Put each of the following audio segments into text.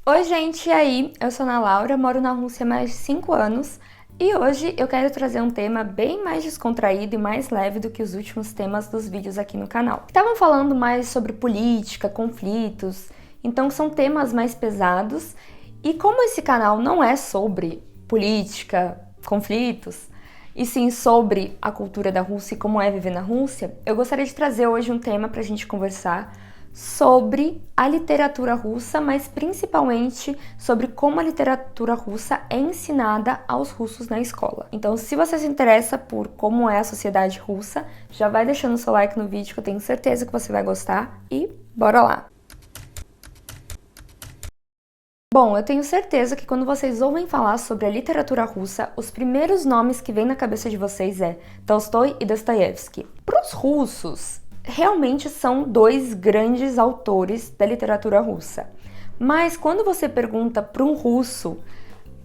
Oi, gente, e aí? Eu sou a Ana Laura, moro na Rússia há mais de 5 anos e hoje eu quero trazer um tema bem mais descontraído e mais leve do que os últimos temas dos vídeos aqui no canal. Estavam falando mais sobre política, conflitos, então são temas mais pesados e como esse canal não é sobre política, conflitos, e sim sobre a cultura da Rússia e como é viver na Rússia, eu gostaria de trazer hoje um tema para a gente conversar sobre a literatura russa, mas principalmente sobre como a literatura russa é ensinada aos russos na escola. Então, se você se interessa por como é a sociedade russa, já vai deixando seu like no vídeo que eu tenho certeza que você vai gostar e bora lá! Bom, eu tenho certeza que quando vocês ouvem falar sobre a literatura russa, os primeiros nomes que vêm na cabeça de vocês é Tolstói e Dostoiévski. Para os russos, realmente são dois grandes autores da literatura russa. Mas quando você pergunta para um russo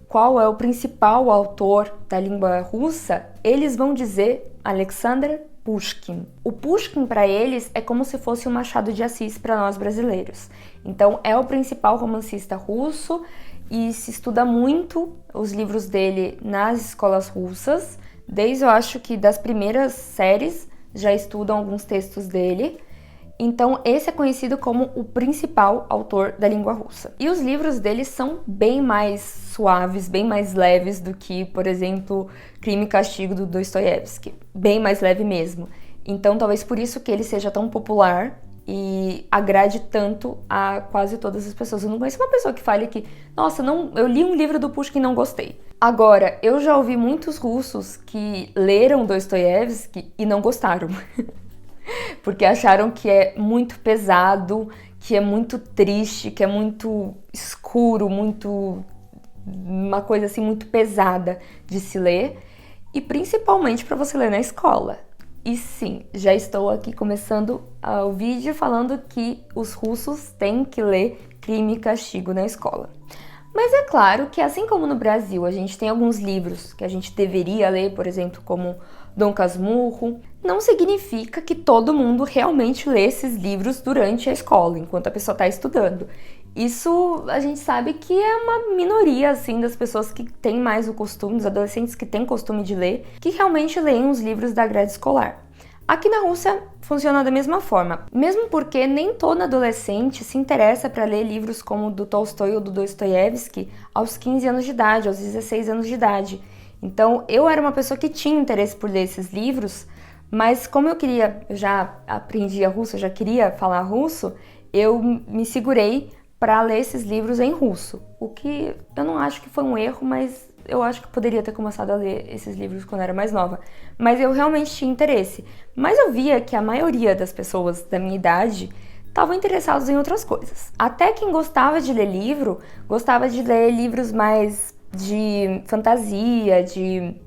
qual é o principal autor da língua russa, eles vão dizer Alexander Pushkin. O Pushkin para eles é como se fosse o Machado de Assis para nós brasileiros. Então é o principal romancista russo e se estuda muito os livros dele nas escolas russas. Desde eu acho que das primeiras séries já estudam alguns textos dele. Então, esse é conhecido como o principal autor da língua russa. E os livros dele são bem mais suaves, bem mais leves do que, por exemplo, Crime e Castigo do Dostoiévski. Bem mais leve mesmo. Então, talvez por isso que ele seja tão popular e agrade tanto a quase todas as pessoas. Eu não conheço uma pessoa que fale que, nossa, não, eu li um livro do Pushkin e não gostei. Agora, eu já ouvi muitos russos que leram Dostoiévski e não gostaram. Porque acharam que é muito pesado, que é muito triste, que é muito escuro, muito uma coisa assim muito pesada de se ler e principalmente para você ler na escola. E sim, já estou aqui começando o vídeo falando que os russos têm que ler Crime e Castigo na escola. Mas é claro que, assim como no Brasil, a gente tem alguns livros que a gente deveria ler, por exemplo, como Dom Casmurro, não significa que todo mundo realmente lê esses livros durante a escola, enquanto a pessoa está estudando. Isso a gente sabe que é uma minoria, assim, das pessoas que têm mais o costume, dos adolescentes que têm costume de ler, que realmente leem os livros da grade escolar. Aqui na Rússia funciona da mesma forma, mesmo porque nem todo adolescente se interessa para ler livros como o do Tolstói ou do Dostoiévski aos 15 anos de idade, aos 16 anos de idade. Então, eu era uma pessoa que tinha interesse por ler esses livros, mas como eu já aprendi russo, eu já queria falar russo, eu me segurei para ler esses livros em russo, o que eu não acho que foi um erro, mas eu acho que poderia ter começado a ler esses livros quando eu era mais nova. Mas eu realmente tinha interesse. Mas eu via que a maioria das pessoas da minha idade estavam interessados em outras coisas. Até quem gostava de ler livro, gostava de ler livros mais de fantasia, de,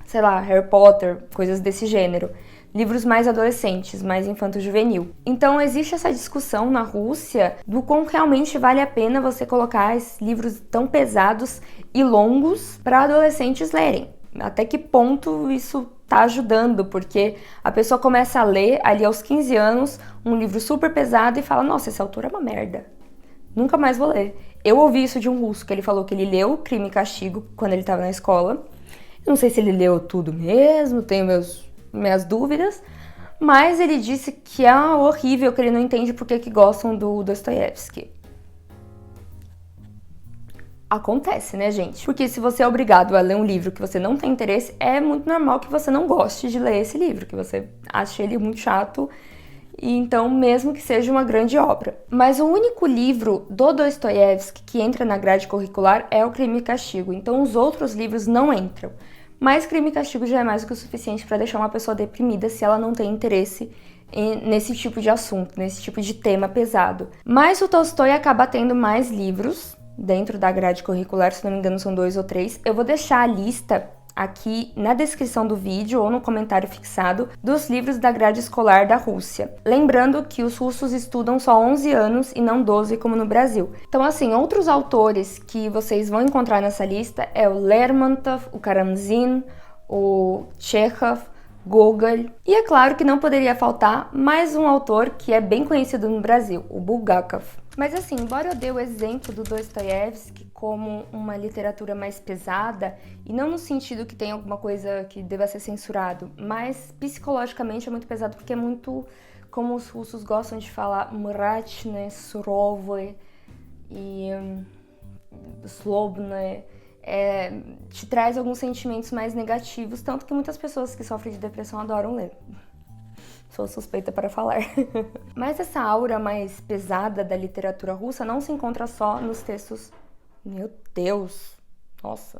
sei lá, Harry Potter, coisas desse gênero. Livros mais adolescentes, mais infanto-juvenil. Então existe essa discussão na Rússia do como realmente vale a pena você colocar esses livros tão pesados e longos para adolescentes lerem. Até que ponto isso tá ajudando, porque a pessoa começa a ler ali aos 15 anos um livro super pesado e fala, nossa, esse autor é uma merda. Nunca mais vou ler. Eu ouvi isso de um russo, que ele falou que ele leu Crime e Castigo quando ele estava na escola. Não sei se ele leu tudo mesmo, tenho minhas dúvidas, mas ele disse que é horrível, que ele não entende por que gostam do Dostoiévski. Acontece, né, gente? Porque se você é obrigado a ler um livro que você não tem interesse, é muito normal que você não goste de ler esse livro, que você ache ele muito chato, e então mesmo que seja uma grande obra. Mas o único livro do Dostoiévski que entra na grade curricular é o Crime e Castigo, então os outros livros não entram. Mas Crime e Castigo já é mais do que o suficiente para deixar uma pessoa deprimida se ela não tem interesse nesse tipo de assunto, nesse tipo de tema pesado. Mas o Tolstói acaba tendo mais livros dentro da grade curricular, se não me engano são 2 ou 3. Eu vou deixar a lista aqui na descrição do vídeo ou no comentário fixado dos livros da grade escolar da Rússia. Lembrando que os russos estudam só 11 anos e não 12 como no Brasil. Então assim, outros autores que vocês vão encontrar nessa lista é o Lermontov, o Karamzin, o Chekhov, Gogol. E é claro que não poderia faltar mais um autor que é bem conhecido no Brasil, o Bulgakov. Mas assim, embora eu dê o exemplo do Dostoiévski como uma literatura mais pesada, e não no sentido que tem alguma coisa que deva ser censurado, mas psicologicamente é muito pesado porque é muito, como os russos gostam de falar, mrachne, surovoe e slobne, te traz alguns sentimentos mais negativos, tanto que muitas pessoas que sofrem de depressão adoram ler. Sou suspeita para falar. Mas essa aura mais pesada da literatura russa não se encontra só nos textos... Meu Deus! Nossa,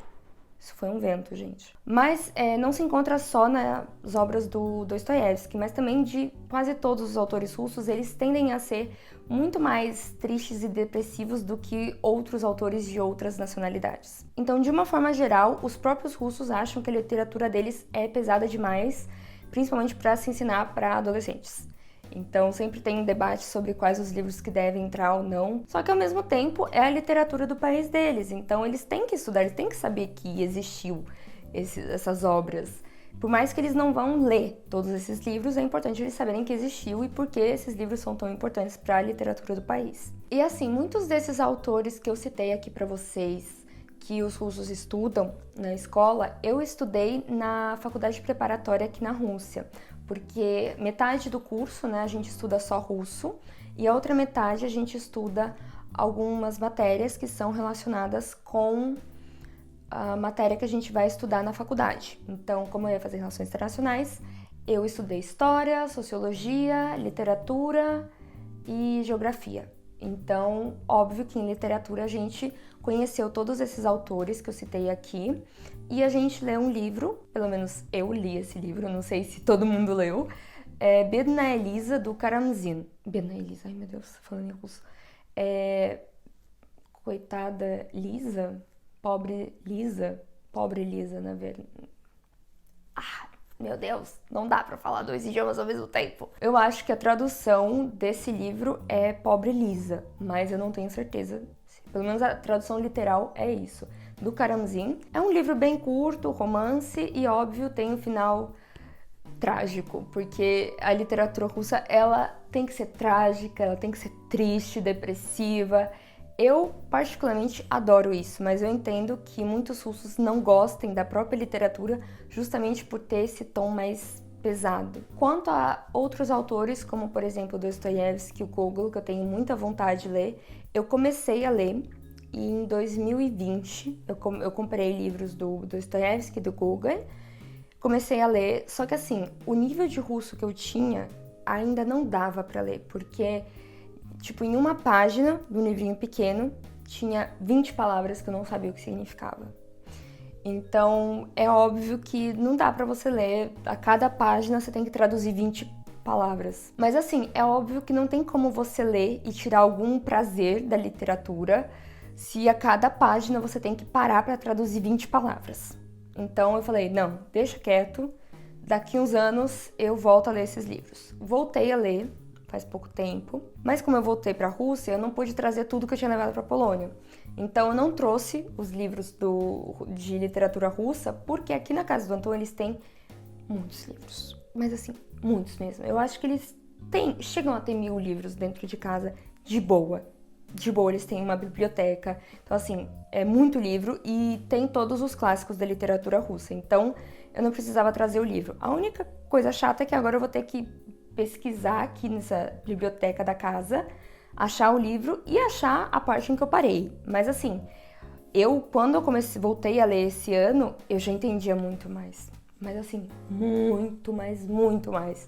isso foi um vento, gente. Mas não se encontra só nas obras do Dostoiévski, mas também de quase todos os autores russos. Eles tendem a ser muito mais tristes e depressivos do que outros autores de outras nacionalidades. Então, de uma forma geral, os próprios russos acham que a literatura deles é pesada demais, principalmente para se ensinar para adolescentes. Então sempre tem um debate sobre quais os livros que devem entrar ou não. Só que ao mesmo tempo é a literatura do país deles, então eles têm que estudar, eles têm que saber que existiu essas obras. Por mais que eles não vão ler todos esses livros, é importante eles saberem que existiu e por que esses livros são tão importantes para a literatura do país. E assim, muitos desses autores que eu citei aqui para vocês, que os russos estudam na escola, eu estudei na faculdade preparatória aqui na Rússia, porque metade do curso, né, a gente estuda só russo e a outra metade a gente estuda algumas matérias que são relacionadas com a matéria que a gente vai estudar na faculdade. Então, como eu ia fazer relações internacionais, eu estudei história, sociologia, literatura e geografia. Então, óbvio que em literatura a gente conheceu todos esses autores que eu citei aqui e a gente leu um livro, pelo menos eu li esse livro, não sei se todo mundo leu, Bedna Elisa, do Karamzin. Bedna Elisa, ai meu Deus, falando em russo. Coitada Lisa, pobre Lisa, na verdade. Meu Deus, não dá pra falar dois idiomas ao mesmo tempo. Eu acho que a tradução desse livro é Pobre Lisa, mas eu não tenho certeza. Pelo menos a tradução literal é isso. Do Karamzin. É um livro bem curto, romance, e óbvio tem um final trágico, porque a literatura russa, ela tem que ser trágica, ela tem que ser triste, depressiva. Eu, particularmente, adoro isso, mas eu entendo que muitos russos não gostem da própria literatura justamente por ter esse tom mais pesado. Quanto a outros autores, como, por exemplo, Dostoiévski, o Gogol, que eu tenho muita vontade de ler, eu comecei a ler e em 2020 eu comprei livros do Dostoiévski, do Gogol, comecei a ler, só que assim, o nível de russo que eu tinha ainda não dava para ler, porque... Tipo, em uma página do livrinho pequeno, tinha 20 palavras que eu não sabia o que significava. Então, é óbvio que não dá pra você ler, a cada página você tem que traduzir 20 palavras. Mas assim, é óbvio que não tem como você ler e tirar algum prazer da literatura se a cada página você tem que parar pra traduzir 20 palavras. Então eu falei, não, deixa quieto, daqui uns anos eu volto a ler esses livros. Voltei a ler, faz pouco tempo, mas como eu voltei para a Rússia, eu não pude trazer tudo que eu tinha levado para a Polônia. Então eu não trouxe os livros de literatura russa, porque aqui na casa do Anton eles têm muitos livros. Mas assim, muitos mesmo. Eu acho que eles chegam a ter 1000 livros dentro de casa, de boa. De boa, eles têm uma biblioteca. Então assim, é muito livro e tem todos os clássicos da literatura russa. Então eu não precisava trazer o livro. A única coisa chata é que agora eu vou ter que pesquisar aqui nessa biblioteca da casa, achar o livro e achar a parte em que eu parei. Mas assim, quando eu voltei a ler esse ano, eu já entendia muito mais. Mas assim, muito mais.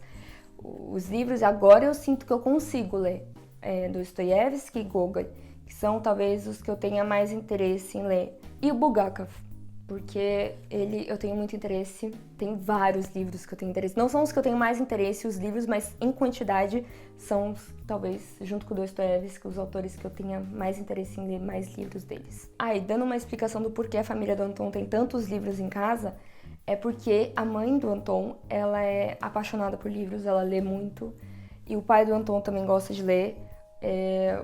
Os livros, agora eu sinto que eu consigo ler. Dostoiévski e Gogol, que são talvez os que eu tenha mais interesse em ler. E o Bulgakov, porque eu tenho muito interesse, tem vários livros que eu tenho interesse. Não são os que eu tenho mais interesse, os livros, mas em quantidade são, talvez, junto com o Dostoiévski, os autores que eu tenha mais interesse em ler mais livros deles. E dando uma explicação do porquê a família do Anton tem tantos livros em casa, é porque a mãe do Anton, ela é apaixonada por livros, ela lê muito, e o pai do Anton também gosta de ler.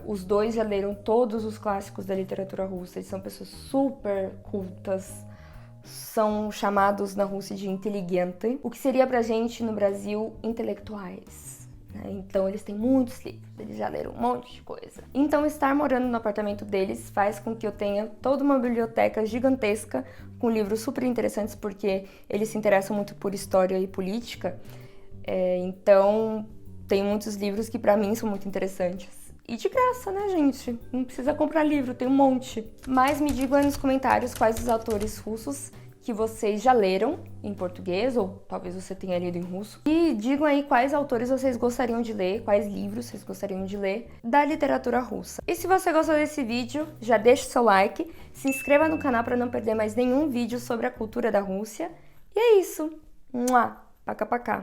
Os dois já leram todos os clássicos da literatura russa, eles são pessoas super cultas, são chamados na Rússia de inteligente, o que seria pra gente no Brasil intelectuais. né? Então eles têm muitos livros, eles já leram um monte de coisa. Então estar morando no apartamento deles faz com que eu tenha toda uma biblioteca gigantesca com livros super interessantes, porque eles se interessam muito por história e política. Então tem muitos livros que pra mim são muito interessantes. E de graça, né, gente? Não precisa comprar livro, tem um monte. Mas me digam aí nos comentários quais os autores russos que vocês já leram em português, ou talvez você tenha lido em russo. E digam aí quais autores vocês gostariam de ler, quais livros vocês gostariam de ler da literatura russa. E se você gostou desse vídeo, já deixa o seu like, se inscreva no canal para não perder mais nenhum vídeo sobre a cultura da Rússia. E é isso. Mua! Paca, paca.